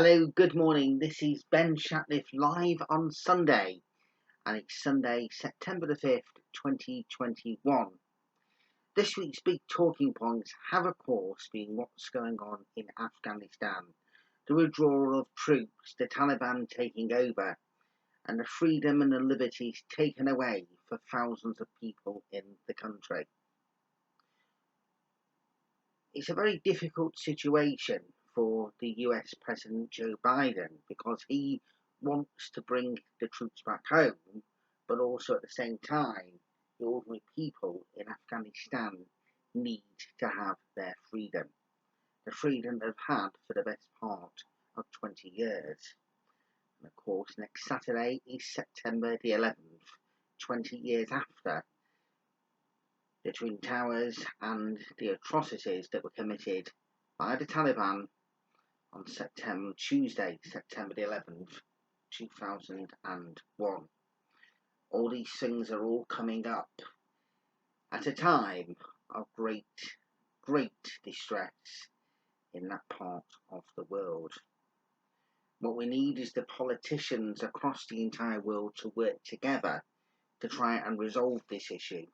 Hello, good morning. This is Ben Shatliff live on Sunday, and it's Sunday, September the 5th, 2021. This week's big talking points have, of course, been what's going on in Afghanistan, the withdrawal of troops, the Taliban taking over, and the freedom and the liberties taken away for thousands of people in the country. It's a very difficult situation for the US President Joe Biden because he wants to bring the troops back home, but also at the same time, the ordinary people in Afghanistan need to have their freedom. The freedom they've had for the best part of 20 years. And of course, next Saturday is September the 11th, 20 years after the Twin Towers and the atrocities that were committed by the Taliban on Tuesday, September the 11th, 2001. All these things are all coming up at a time of great distress in that part of the world. What we need is the politicians across the entire world to work together to try and resolve this issue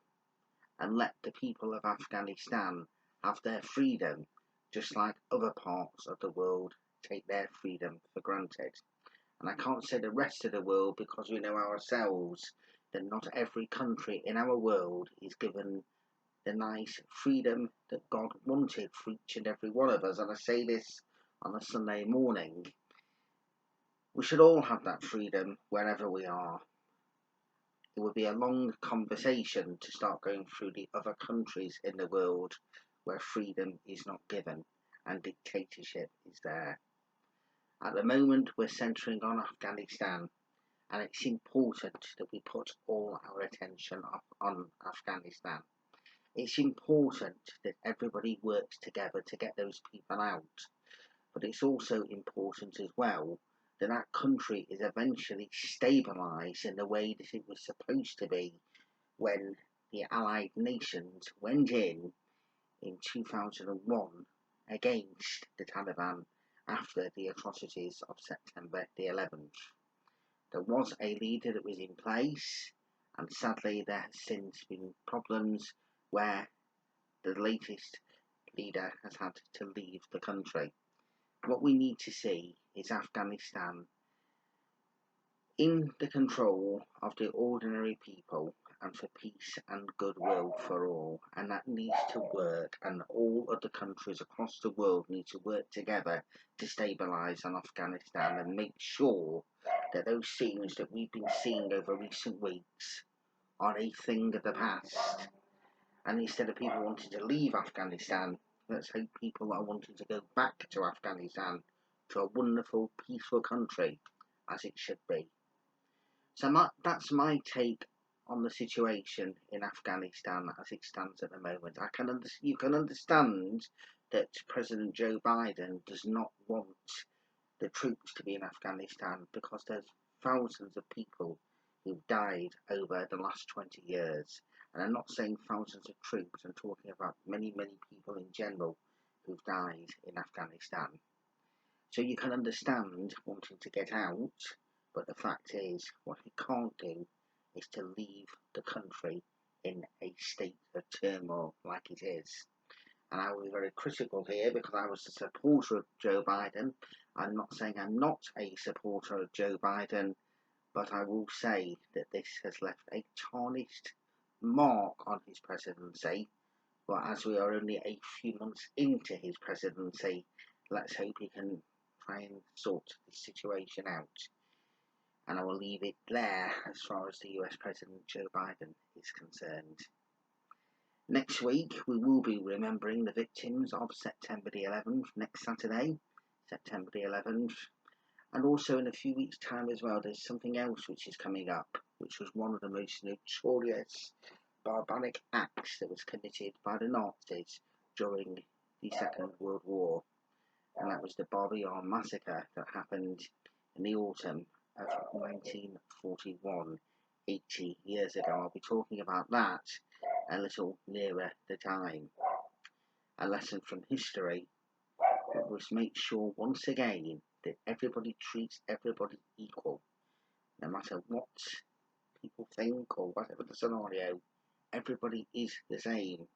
and let the people of Afghanistan have their freedom, just like other parts of the world take their freedom for granted. And I can't say the rest of the world because we know ourselves that not every country in our world is given the nice freedom that God wanted for each and every one of us. And I say this on a Sunday morning. We should all have that freedom wherever we are. It would be a long conversation to start going through the other countries in the world where freedom is not given and dictatorship is there. At the moment, we're centering on Afghanistan, and it's important that we put all our attention on Afghanistan. It's important that everybody works together to get those people out, but it's also important as well that that country is eventually stabilised in the way that it was supposed to be when the Allied nations went in 2001 against the Taliban after the atrocities of September the 11th. There was a leader that was in place, and sadly there has since been problems where the latest leader has had to leave the country. What we need to see is Afghanistan in the control of the ordinary people and for peace and goodwill for all, and that needs to work, and all of the countries across the world need to work together to stabilise on Afghanistan and make sure that those things that we've been seeing over recent weeks are a thing of the past. And instead of people wanting to leave Afghanistan, let's hope people are wanting to go back to Afghanistan, to a wonderful, peaceful country, as it should be. So that's my take on the situation in Afghanistan as it stands at the moment. You can understand that President Joe Biden does not want the troops to be in Afghanistan because there's thousands of people who've died over the last 20 years. And I'm not saying thousands of troops, I'm talking about many people in general who've died in Afghanistan. So you can understand wanting to get out, but the fact is, what he can't do is to leave the country in a state of turmoil like it is. And I will be very critical here because I was a supporter of Joe Biden. I'm not saying I'm not a supporter of Joe Biden, but I will say that this has left a tarnished mark on his presidency. But as we are only a few months into his presidency, let's hope he can try and sort this situation out. And I will leave it there as far as the US President Joe Biden is concerned. Next week, we will be remembering the victims of September the 11th, next Saturday, September the 11th. And also in a few weeks' time as well, there's something else which is coming up, which was one of the most notorious barbaric acts that was committed by the Nazis during the Second World War. And that was the Barbie massacre that happened in the autumn of 1941, 80 years ago. I'll be talking about that a little nearer the time. A lesson from history that was make sure once again that everybody treats everybody equal, no matter what people think or whatever the scenario. Everybody is the same.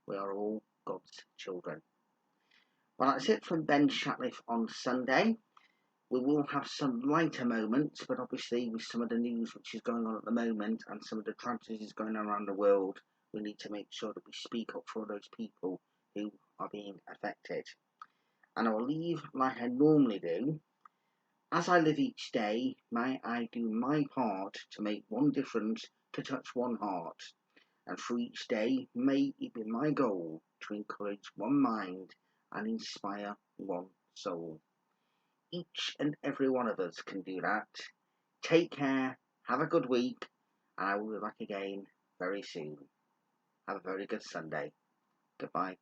We are all God's children. Well, that's it from Ben Shatliff on Sunday. We will have some lighter moments, but obviously with some of the news which is going on at the moment and some of the tragedies going on around the world, we need to make sure that we speak up for those people who are being affected. And I will leave like I normally do. As I live each day, may I do my part to make one difference, to touch one heart. And for each day, may it be my goal to encourage one mind and inspire one soul. Each and every one of us can do that. Take care, have a good week, and I will be back again very soon. Have a very good Sunday. Goodbye.